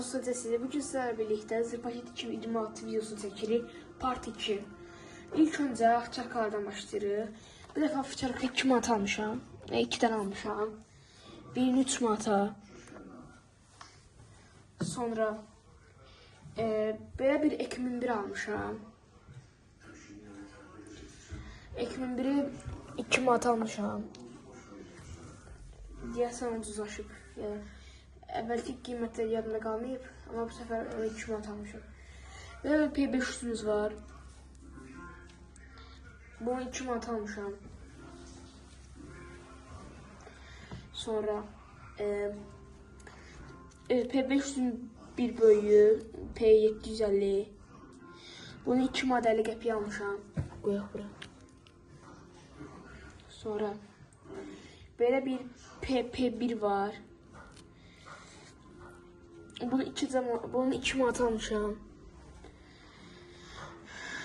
dostlar, size bugün sizlerle birlikte Zırpaket 2026 videosu çekirik. Part 2. İlk önce çarkalardan başlayırıq. Bir dəfə çarkı 2 manat almışam. 2 dənə almışam. Birini 3 manata. Sonra belə bir Ekmin 1 almışam. Ekmin 1'i 2 manat almışam. Deyəsən ucuzlaşıb. Əvvəlki qiymətləri yadımda qalmayıb, amma bu səfər 2 manat almışam. Belə bir P500'ümüz var. Bunu 2 manat almışam. Sonra P500'ün bir böyüyü P750. Bunu 2 manat 50 qəpiyə almışam. Qoyaq bura. Sonra belə bir PP1 var. Bunu 2 manat almışam.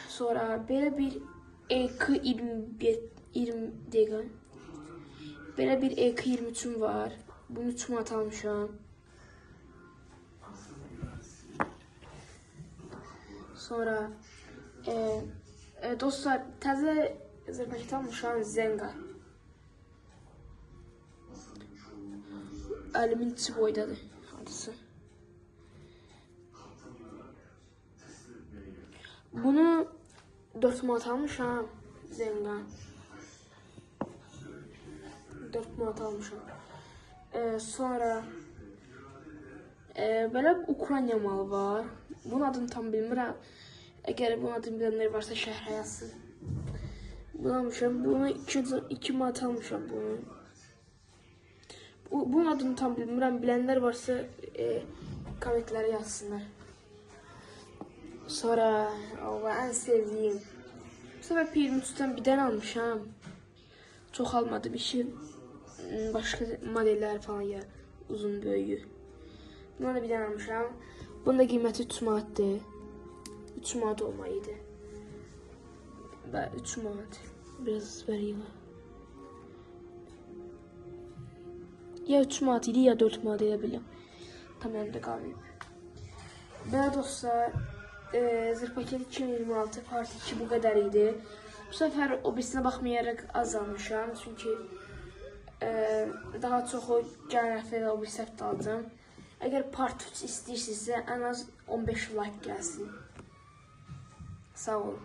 Sonra belə bir EK20 dəqiqə. Belə bir EK23'üm var. Bunu 3 manat almışam. Sonra dostlar, təzə zırpaket almışam Zenga. 50 boydadır hadisi. Bunu 4 manat almışam Zenga. 4 manat almışam. Sonra belə Ukrayna malı var. Bunun adını tam bilmirəm. Əgər bunun adını bilənlər varsa şərhə yazsın. Bunu almışam. Bunu 2 manat almışam bunu. Bunun adını tam bilmirəm. Bilənlər varsa kommentlərə yazsınlar. Sonra en sevdiğim. Bu sefer P23'ten bir dənə almışam. Çok almadı bir şey. Başka modeller falan ya. Uzun böyüyü. Buna da bir dənə almışam. Bunun da qiyməti 3 manatdır. 3 manat olmalıydı. 3 manat. Biraz vereyim. Ya 3 manat idi ya 4 manat edə biləm. Tam elimdə qalmayıb. Belə dostlar, Zırpaket 2026 Part 2 bu qədər idi. Bu səfər o birisine baxmayaraq az almışam. Çünki daha çox o gələn həftədə o birisi həftə alacağım. Əgər Part 3 istəyirsinizsə ən az 15 like gəlsin. Sağ olun.